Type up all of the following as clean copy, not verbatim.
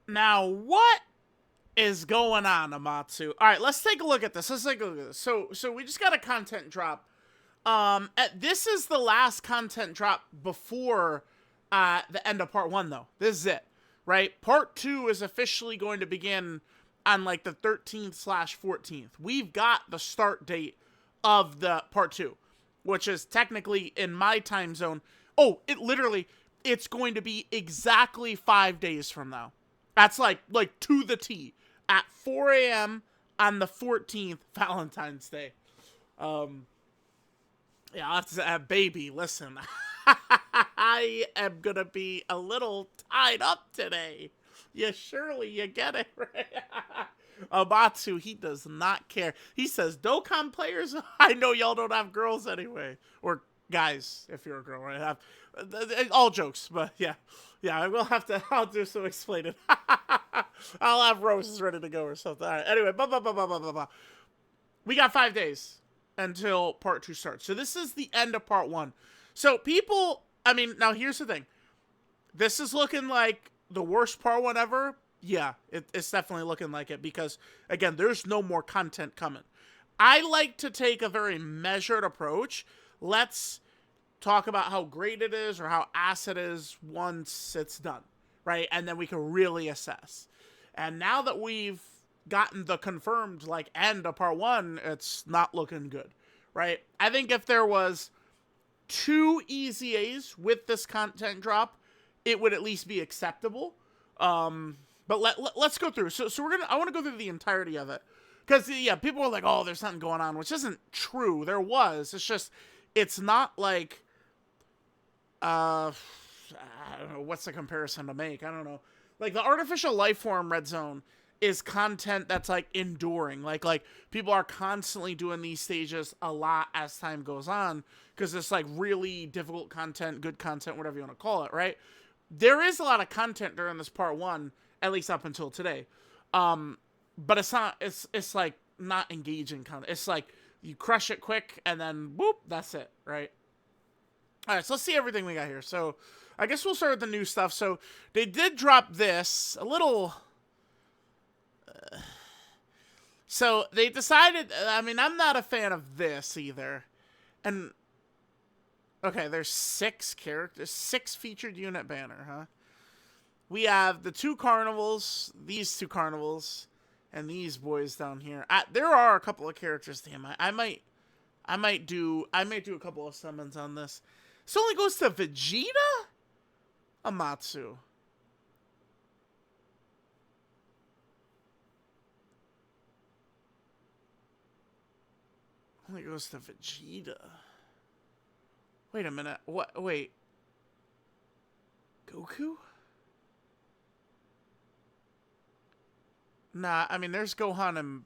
Now, what is going on, Omatsu? All right, let's take a look at this. So we just got a content drop. This is the last content drop before the end of part one, though. This is it, right? Part two is officially going to begin on like the 13th/14th. We've got the start date of the part two, which is technically in my time zone. Oh, it's going to be exactly 5 days from now. That's like to the T at 4 a.m. on the 14th, Valentine's Day. Um, yeah, that's baby. Listen, I am gonna be a little tied up today. You get it, right? Omatsu, he does not care. He says, Dokkan players, I know y'all don't have girls anyway. Or guys, if you're a girl, right? All jokes, but yeah. Yeah, I will have to, I'll do some explaining. I'll have roses ready to go or something. All right, anyway, we got 5 days until part two starts. So this is the end of part one. So people, I mean, now here's the thing. This is looking like the worst part one ever. Yeah, it's definitely looking like it because, again, there's no more content coming. I like to take a very measured approach. Let's talk about how great it is or how ass it is once it's done, right? And then we can really assess. And now that we've gotten the confirmed like end of part one, it's not looking good, right? I think if there was 2 EZAs with this content drop, it would at least be acceptable. But let's go through. So I want to go through the entirety of it. Because, yeah, people are like, oh, there's something going on, which isn't true. There was. It's just, it's not like, I don't know, what's the comparison to make? I don't know. Like, the artificial life form red zone is content that's, like, enduring. Like people are constantly doing these stages a lot as time goes on. Because it's, like, really difficult content, good content, whatever you want to call it, right? There is a lot of content during this part one, at least up until today. But it's not, it's like not engaging content. It's like you crush it quick and then whoop, that's it, right? All right, so let's see everything we got here. So I guess we'll start with the new stuff. So they did drop this a little. So they decided. I mean, I'm not a fan of this either. And okay, there's 6 characters, 6 featured unit banner, huh? We have the 2 carnivals, these 2 carnivals, and these boys down here. There are a couple of characters. Damn, I might do a couple of summons on this. This only goes to Vegeta, Omatsu. Only goes to Vegeta. Wait a minute. What? Wait. Goku? Nah, I mean, there's Gohan and...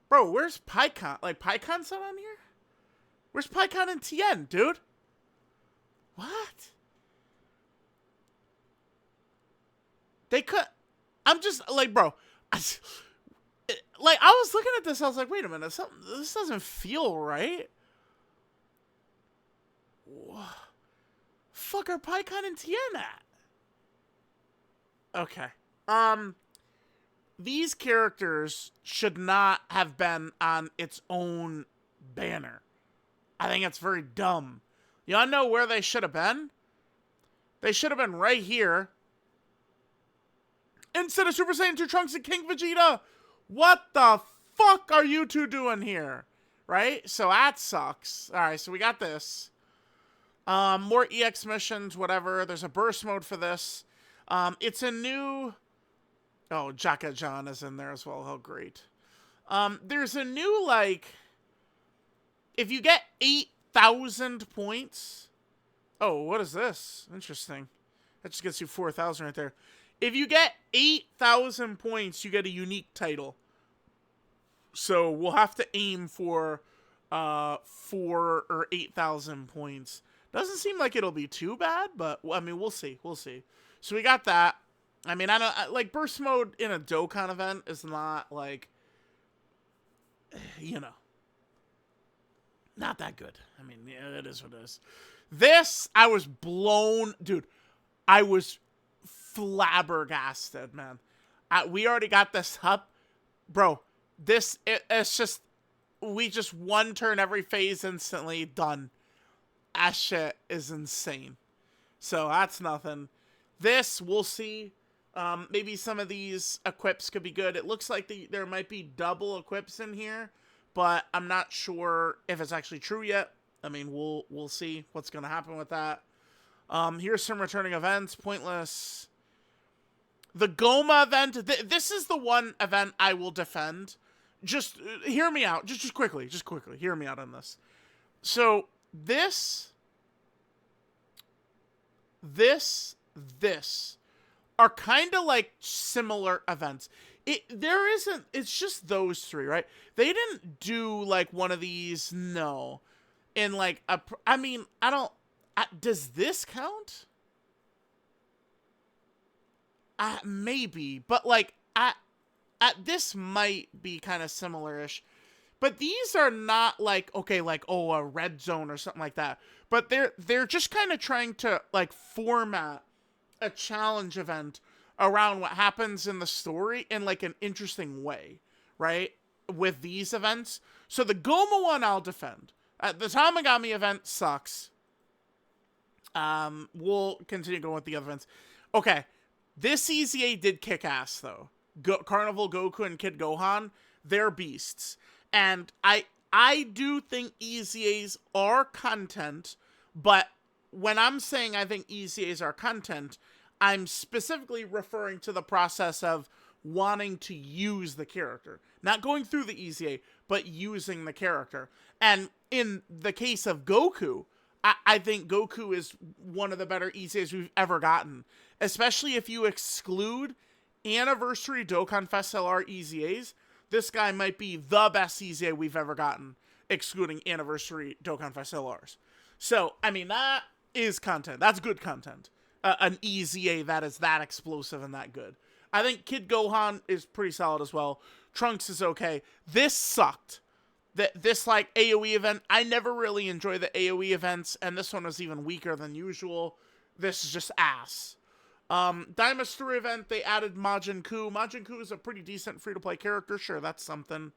Bro, where's Pikkon? Like, Pikkon's not on here? Where's Pikkon and Tien, dude? What? They could... I'm just, like, bro... Like, I was looking at this, I was like, wait a minute, this doesn't feel right. Fuck are Pikkon and Tien at? Okay. These characters should not have been on its own banner. I think it's very dumb. Y'all know where they should have been? They should have been right here. Instead of Super Saiyan 2 Trunks and King Vegeta. What the fuck are you two doing here? Right? So that sucks. Alright, so we got this. More EX missions, whatever. There's a burst mode for this. It's a new... Oh, Jaka-Jan is in there as well. How great. There's a new, like... If you get 8,000 points... Oh, what is this? Interesting. That just gets you 4,000 right there. If you get 8,000 points, you get a unique title. So we'll have to aim for 4 or 8,000 points. Doesn't seem like it'll be too bad, but I mean, we'll see. We'll see. So we got that. I mean, like burst mode in a Dokkan event is not like, you know, not that good. I mean, yeah, it is what it is. This, I was blown, dude. I was flabbergasted, man. We already got this up, bro. It's just we just one turn every phase instantly done. That shit is insane. So that's nothing. This we'll see. Maybe some of these equips could be good. It looks like there might be double equips in here, but I'm not sure if it's actually true yet. I mean, we'll see what's gonna happen with that. Here's some returning events. Pointless. The Goma event. This is the one event I will defend. Just hear me out. Just quickly. Just quickly. Hear me out on this. So this are kind of like similar events. There isn't. It's just those three, right? They didn't do like one of these. No, in like a. I mean, I don't. Does this count? Maybe, but like this might be kind of similar-ish. But these are not like, okay, like, oh, a red zone or something like that. But they're just kind of trying to like format a challenge event around what happens in the story in like an interesting way, right? With these events. So the Goma one I'll defend. The Tamagami event sucks. We'll continue going with the other events. Okay. This EZA did kick ass though. Carnival Goku and Kid Gohan, they're beasts. And I do think EZAs are content, but when I'm saying I think EZAs are content, I'm specifically referring to the process of wanting to use the character. Not going through the EZA, but using the character. And in the case of Goku, I think Goku is one of the better EZAs we've ever gotten. Especially if you exclude Anniversary Dokkan Fest LR EZAs, this guy might be the best EZA we've ever gotten, excluding Anniversary Dokkan Fest LRs. So, I mean, that is content. That's good content. An EZA that is that explosive and that good. I think Kid Gohan is pretty solid as well. Trunks is okay. This sucked. This like AoE event, I never really enjoy the AoE events, and this one was even weaker than usual. This is just ass. Daima Story event, they added Majin Ku. Majin Ku is a pretty decent free-to-play character. Sure, that's something.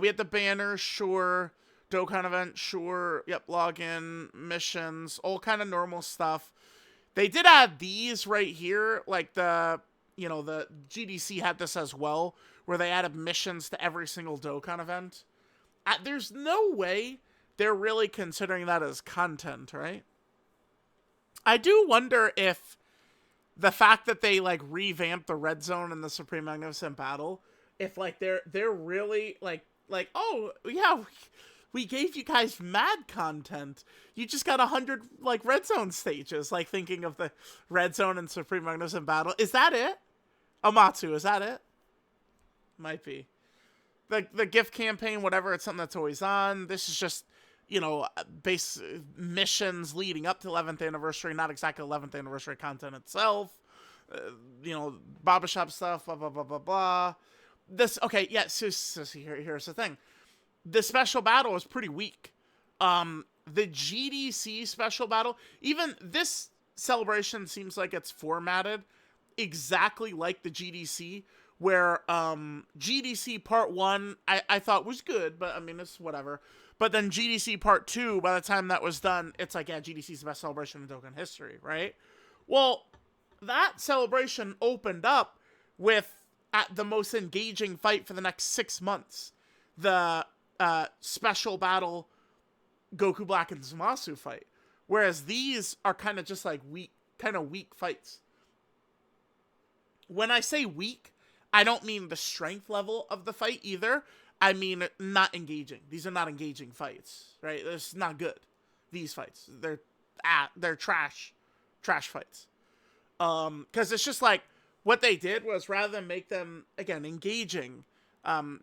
We had the banner, sure. Dokkan event, sure. Yep, login, missions, all kind of normal stuff. They did add these right here, like the GDC had this as well, where they added missions to every single Dokkan event. There's no way they're really considering that as content, right? I do wonder if the fact that they like revamped the Red Zone and the Supreme Magnificent Battle, if like they're really like oh yeah, we gave you guys mad content. You just got 100 like Red Zone stages. Like thinking of the Red Zone and Supreme Magnificent Battle. Is that it? Omatsu, is that it? Might be. The gift campaign, whatever, it's something that's always on. This is just, base missions leading up to 11th anniversary, not exactly 11th anniversary content itself. Baba Shop stuff, blah, blah, blah, blah, blah. This, okay, yeah, so here's the thing. The special battle is pretty weak. The GDC special battle, even this celebration seems like it's formatted exactly like the GDC, where GDC Part 1 I thought was good, but I mean, it's whatever. But then GDC Part 2, by the time that was done, it's like, yeah, GDC's the best celebration in Dokkan history, right? Well, that celebration opened up with the most engaging fight for the next 6 months. The special battle Goku Black and Zamasu fight. Whereas these are kind of just like weak fights. When I say weak, I don't mean the strength level of the fight either. I mean not engaging. These are not engaging fights, right? It's not good. These fights, they're trash fights. Because it's just like what they did was rather than make them again engaging,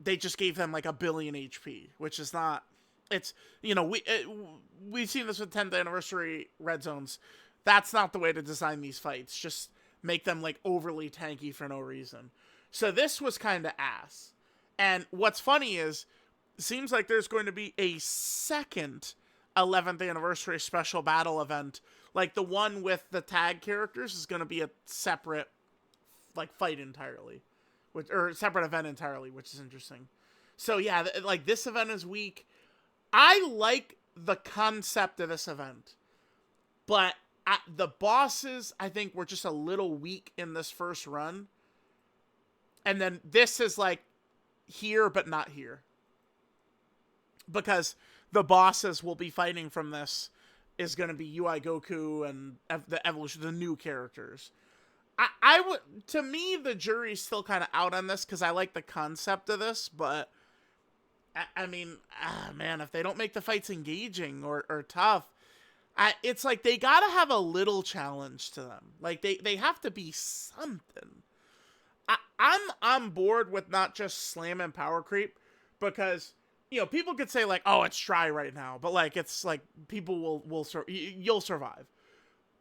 they just gave them like 1 billion HP, which is not. It's we've seen this with 10th anniversary Red Zones. That's not the way to design these fights. Just make them like overly tanky for no reason. So this was kind of ass. And what's funny is, it seems like there's going to be a second 11th anniversary special battle event. Like, the one with the tag characters is going to be a separate, like, fight entirely. Or separate event entirely, which is interesting. So, yeah, like, this event is weak. I like the concept of this event. But the bosses, I think, were just a little weak in this first run. And then this is, like, here but not here. Because the bosses will be fighting from this is going to be UI Goku and the evolution, the new characters. I would, to me, the jury's still kind of out on this because I like the concept of this, but I mean, man, if they don't make the fights engaging or tough, it's like they gotta have a little challenge to them. Like they have to be something. I'm on board with not just slamming power creep because, you know, people could say like, oh, it's dry right now, but like it's like people you'll survive.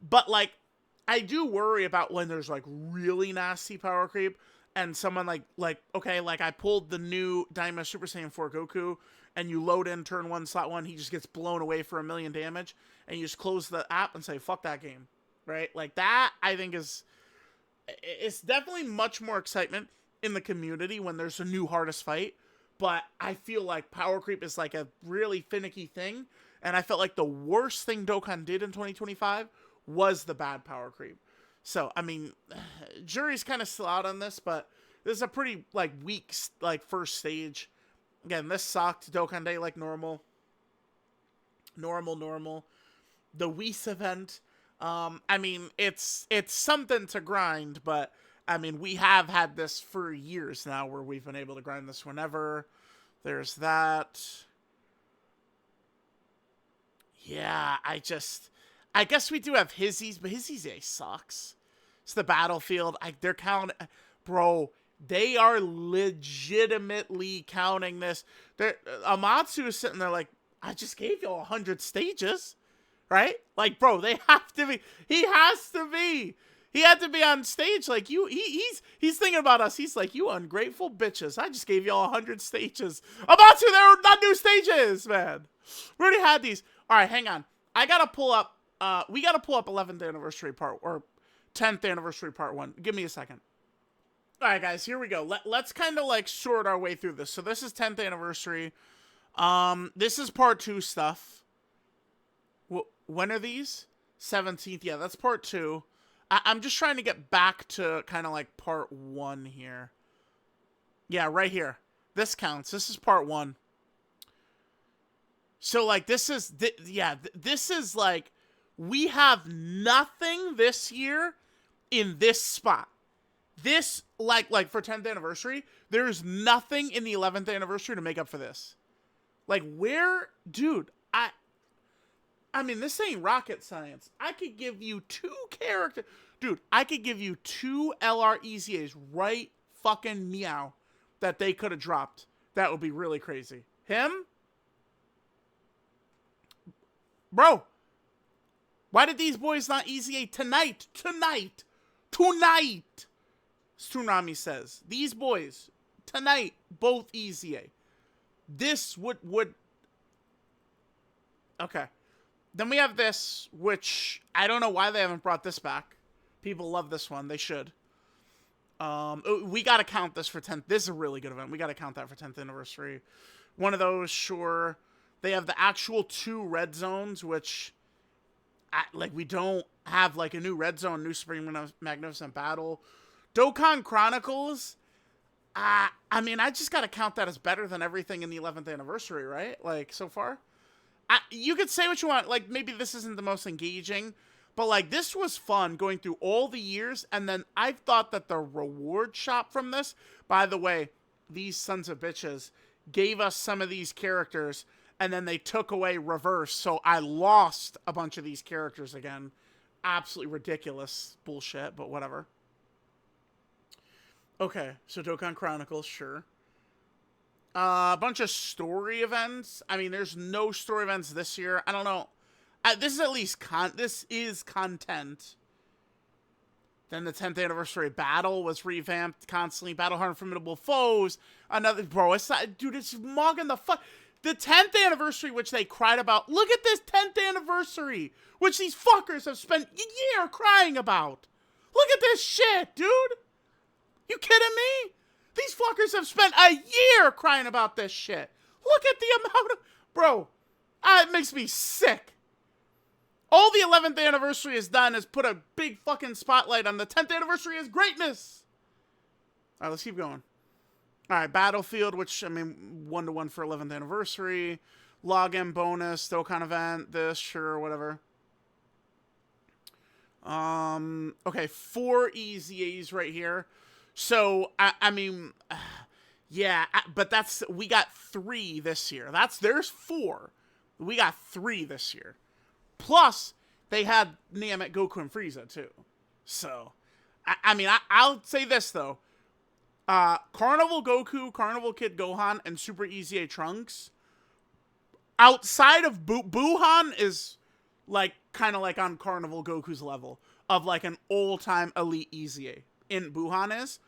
But like I do worry about when there's like really nasty power creep and someone like okay, like I pulled the new Daima Super Saiyan 4 Goku and you load in turn 1 slot 1, he just gets blown away for 1,000,000 damage and you just close the app and say fuck that game, right? Like that I think is, it's definitely much more excitement in the community when there's a new hardest fight, but I feel like power creep is like a really finicky thing, and I felt like the worst thing Dokkan did in 2025 was the bad power creep. So, I mean, jury's kind of still out on this, but this is a pretty, like, weak, like, first stage. Again, this sucked. Dokkan Day, like, normal. Normal. The Whis event, I mean, it's something to grind, but, I mean, we have had this for years now where we've been able to grind this whenever. There's that. Yeah, I guess we do have Hizzies, but Hizzies sucks. It's the battlefield. They're counting, bro. They are legitimately counting this. Omatsu is sitting there like, I just gave y'all 100 stages, right? Like, bro, they have to be. He has to be. He had to be on stage like you. He's thinking about us. He's like, you ungrateful bitches. I just gave y'all 100 stages. Omatsu, there are not new stages, man. We already had these. All right, hang on. I gotta pull up. We gotta pull up 11th anniversary part or 10th anniversary part 1. Give me a second. All right, guys, here we go. Let's kind of like sort our way through this. So this is 10th anniversary. This is part 2 stuff. When are these? 17th. Yeah, that's part 2. I'm just trying to get back to kind of like part 1 here. Yeah, right here. This counts. This is part 1. So like this is this is like we have nothing this year in this spot. This like for 10th anniversary, there's nothing in the 11th anniversary to make up for this. Like where, dude, I mean, this ain't rocket science. I could give you 2 characters. Dude, I could give you 2 LR EZAs right fucking meow that they could have dropped. That would be really crazy. Him? Bro, why did these boys not EZA tonight? Tonight! Tsunami says. These boys, tonight, both EZA. This would... Okay. Then we have this, which I don't know why they haven't brought this back. People love this one. They should. We got to count this for 10th. This is a really good event. We got to count that for 10th anniversary. One of those, sure. They have the actual 2 red zones, which, like, we don't have, like, a new red zone, new Supreme Magnificent Battle. Dokkan Chronicles, I mean, I just got to count that as better than everything in the 11th anniversary, right? Like, so far. You could say what you want. Like, maybe this isn't the most engaging, but, like, this was fun going through all the years, and then I've thought that the reward shop from this, by the way, these sons of bitches gave us some of these characters, and then they took away reverse, so I lost a bunch of these characters again. Absolutely ridiculous bullshit, but whatever. Okay, so Dokkan Chronicles, sure. A bunch of story events. I mean, there's no story events this year. I don't know. This is at least this is content. Then the 10th anniversary battle was revamped constantly. Battle Hard and Formidable Foes. Another, bro, it's not, dude, it's mugging the fuck. The 10th anniversary, which they cried about. Look at this 10th anniversary, which these fuckers have spent a year crying about. Look at this shit, dude. You kidding me? These fuckers have spent a year crying about this shit. Look at the amount of... Bro, it makes me sick. All the 11th anniversary has done is put a big fucking spotlight on the 10th anniversary as greatness. All right, let's keep going. All right, Battlefield, which, I mean, 1-to-1 for 11th anniversary. Login bonus, Dokkan event, this, sure, whatever. Okay, 4 EZAs right here. So, I mean, yeah, but we got 3 this year. There's 4. We got 3 this year. Plus, they had Namek, Goku, and Frieza, too. So, I mean, I'll say this, though. Carnival Goku, Carnival Kid Gohan, and Super EZA Trunks, outside of Buhan is, like, kind of like on Carnival Goku's level of, like, an old-time elite EZA. In Buhan is.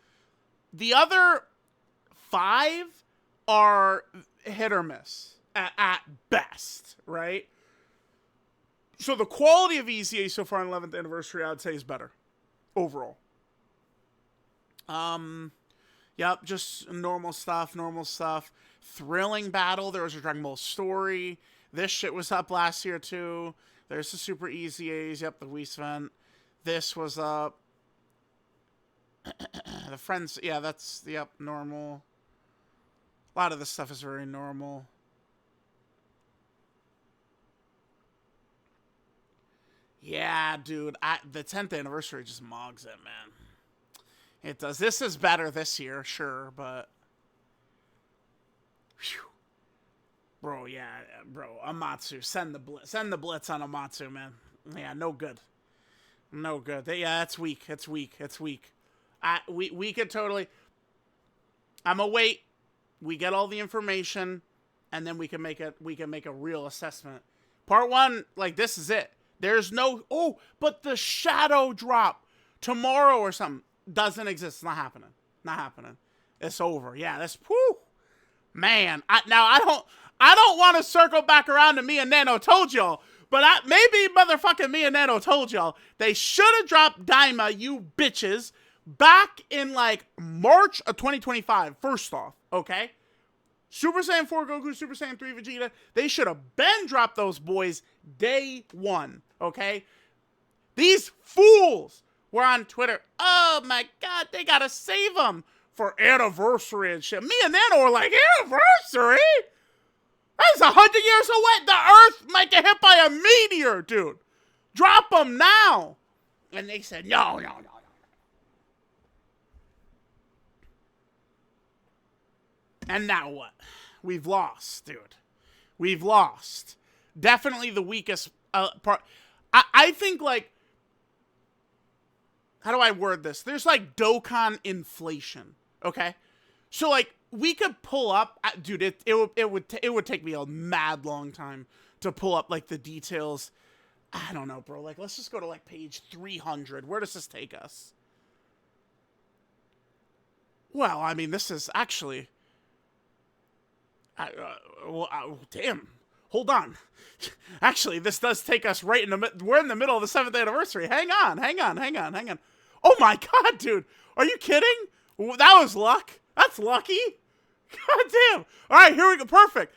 The other 5 are hit or miss at best, right? So the quality of EZA so far on 11th anniversary, I'd say, is better overall. Yep, just normal stuff. Thrilling battle. There was a Dragon Ball story. This shit was up last year too. There's the Super EZAs. Yep, the Whis event. This was up. The Friends, yeah, that's, yep, normal. A lot of this stuff is very normal. Yeah, dude, the 10th anniversary just mogs it, man. It does. This is better this year, sure, but... Whew. Bro, yeah, bro, Omatsu, send the blitz on Omatsu, man. Yeah, no good. No good. Yeah, it's weak. It's weak. We could totally... I'm gonna wait. We get all the information, and then we can make a real assessment. Part 1, like, this is it. There's no... Oh, but the shadow drop tomorrow or something doesn't exist. It's not happening. Not happening. It's over. Yeah, that's... Whew. Man, I don't want to circle back around to me and Nano told y'all, but maybe motherfucking me and Nano told y'all they should have dropped Daima, you bitches, back in, like, March of 2025, first off, okay? Super Saiyan 4 Goku, Super Saiyan 3 Vegeta, they should have been dropped those boys day 1, okay? These fools were on Twitter, oh my god, they gotta save them for anniversary and shit. Me and Nano were like, anniversary? That's 100 years away. The Earth might get hit by a meteor, dude. Drop them now. And they said, no. And now what? We've lost, dude. We've lost. Definitely the weakest part. I think, like, how do I word this? There's, like, Dokkan inflation, okay? So, like, we could pull up, dude, it would take me a mad long time to pull up, like, the details. I don't know, bro. Like, let's just go to, like, page 300. Where does this take us? Well, I mean, this is actually... damn. Hold on. Actually, this does take us right in the... We're in the middle of the 7th anniversary. Hang on. Oh my god, dude. Are you kidding? That was luck. That's lucky. God damn. All right, here we go. Perfect.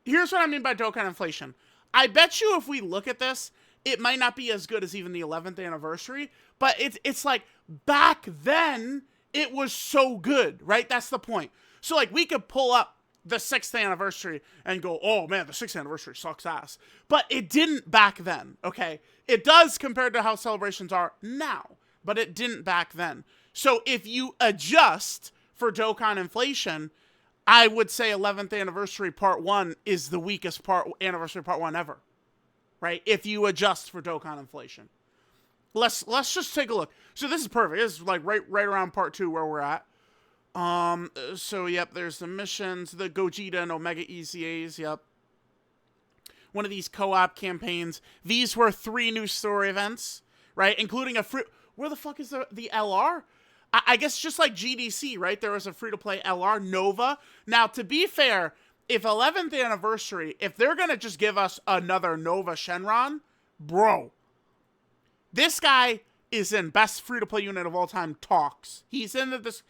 Here's what I mean by Dokkan inflation. I bet you if we look at this, it might not be as good as even the 11th anniversary, but it's like back then it was so good, right? That's the point. So, like, we could pull up the 6th anniversary and go, oh man, the 6th anniversary sucks ass. But it didn't back then, okay? It does compared to how celebrations are now, but it didn't back then. So if you adjust for Dokkan inflation, I would say 11th anniversary part 1 is the weakest anniversary part 1 ever, right? If you adjust for Dokkan inflation. Let's just take a look. So this is perfect. This is like right around part 2 where we're at. So yep, there's the missions, the Gogeta and Omega EZAs, yep. One of these co-op campaigns. These were 3 new story events, right? Including a free... Where the fuck is the LR? I guess just like GDC, right? There was a free-to-play LR, Nova. Now, to be fair, if 11th anniversary, if they're going to just give us another Nova Shenron, bro, this guy is in best free-to-play unit of all time talks. He's in the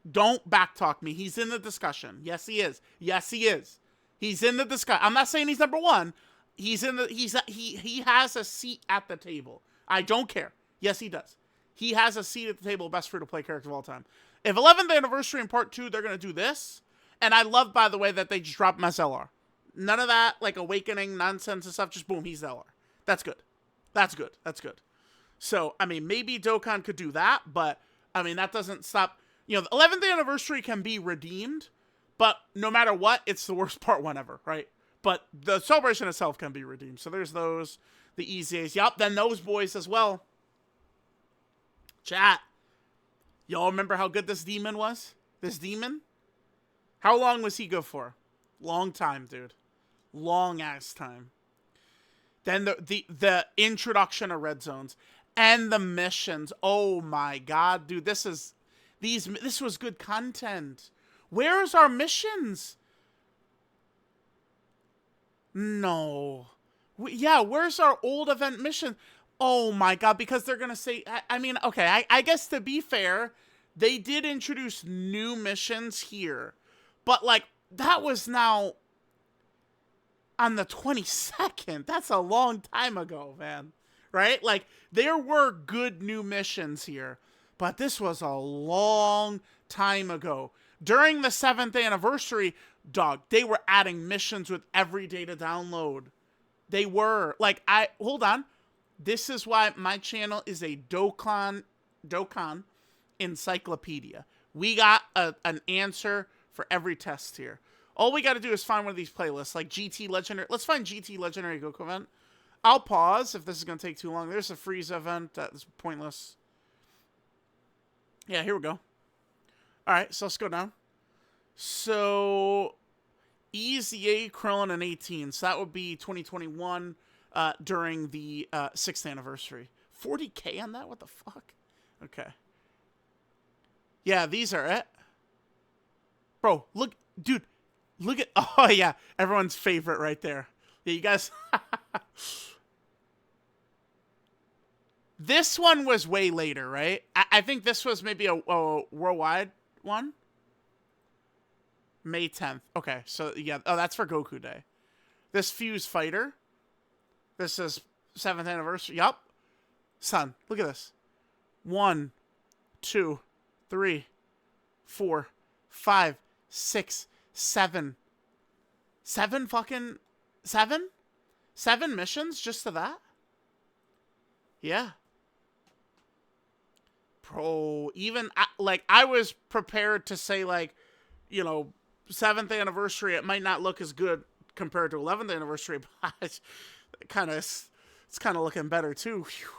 don't backtalk me. He's in the discussion. Yes, he is. Yes, he is. He's in the discussion. I'm not saying he's number one. He's in the he has a seat at the table. I don't care. Yes, he does. He has a seat at the table, best free-to-play character of all time. If 11th anniversary in part 2, they're going to do this. And I love, by the way, that they just dropped him as LR. None of that, like, awakening nonsense and stuff. Just boom, he's LR. That's good. That's good. That's good. So, I mean, maybe Dokkan could do that, but, I mean, that doesn't stop. You know, the 11th anniversary can be redeemed, but no matter what, it's the worst part 1 ever, right? But the celebration itself can be redeemed. So there's those, the Easy A's. Yup, then those boys as well. Chat. Y'all remember how good this demon was? This demon? How long was he good for? Long time, dude. Long ass time. Then the introduction of red zones and the missions. Oh my god, dude, this was good content. Where's our missions? No. Yeah, where's our old event mission? Oh my god, because they're gonna say, I mean, okay, I guess to be fair, they did introduce new missions here. But, like, that was now on the 22nd. That's a long time ago, man. Right? Like, there were good new missions here. But this was a long time ago. During the 7th anniversary, dog, they were adding missions with every day to download. They were. Like, hold on. This is why my channel is a Dokkan encyclopedia. We got an answer for every test here. All we got to do is find one of these playlists, like GT Legendary. Let's find GT Legendary Goku event. I'll pause if this is going to take too long. There's a Frieza event. That's pointless. Yeah, here we go. All right, so let's go down. So, EZA, Krillin, and 18. So that would be 2021 during the 6th anniversary. 40K on that? What the fuck? Okay. Yeah, these are it. Bro, look, dude, look at, oh yeah, everyone's favorite right there. Yeah, you guys, this one was way later, right? I think this was maybe a worldwide one. May 10th. Okay, so yeah, oh, that's for Goku Day. This Fuse Fighter. This is 7th anniversary. Yup. Son, look at this. 1, 2, 3, 4, 5, 6, 7. 7 fucking... 7? 7 missions just to that? Yeah. Bro, even... I was prepared to say, like, you know, 7th anniversary, it might not look as good compared to 11th anniversary, but it's kind of looking better, too. Whew.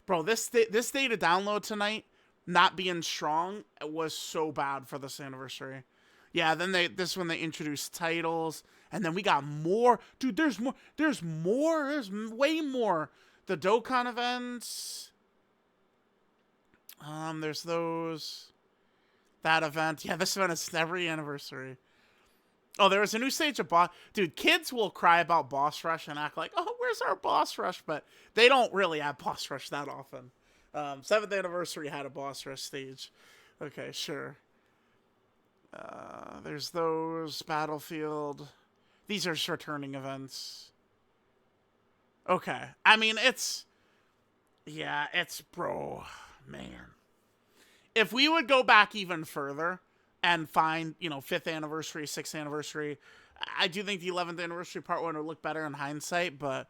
Bro, this day to download tonight, not being strong, was so bad for this anniversary. Yeah, then this when they introduced titles, and then we got more. Dude, there's more. There's way more. The Dokkan events. There's those. That event. Yeah, this event is every anniversary. Oh, there was a new stage of boss. Dude, kids will cry about boss rush and act like, oh, where's our boss rush? But they don't really have boss rush that often. 7th anniversary had a boss rush stage. Okay, sure. There's those. Battlefield. These are returning events. Okay. I mean, it's... Yeah, it's... Bro, man. If we would go back even further and find, you know, 5th anniversary, 6th anniversary, I do think the 11th anniversary part 1 would look better in hindsight, but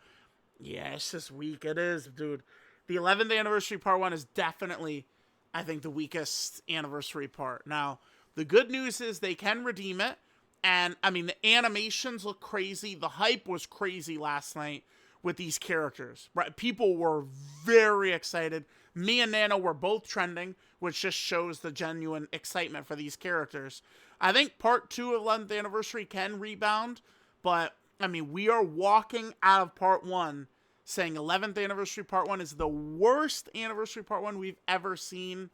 yeah, it's just weak. It is, dude. The 11th anniversary part 1 is definitely, I think, the weakest anniversary part. Now, the good news is they can redeem it, and, I mean, the animations look crazy. The hype was crazy last night with these characters, right? People were very excited. Me and Nano were both trending, which just shows the genuine excitement for these characters. I think part 2 of 11th anniversary can rebound, but, I mean, we are walking out of part 1 saying 11th anniversary part 1 is the worst anniversary part 1 we've ever seen.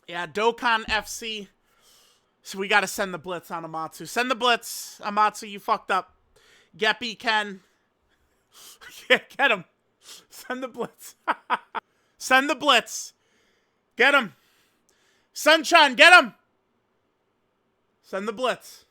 Yeah, Dokkan FC. So we gotta send the Blitz on Omatsu. Send the Blitz. Omatsu, you fucked up. Geppy, Ken. Get him. Send the Blitz. Send the Blitz. Get him. Sunshine, get him. Send the Blitz.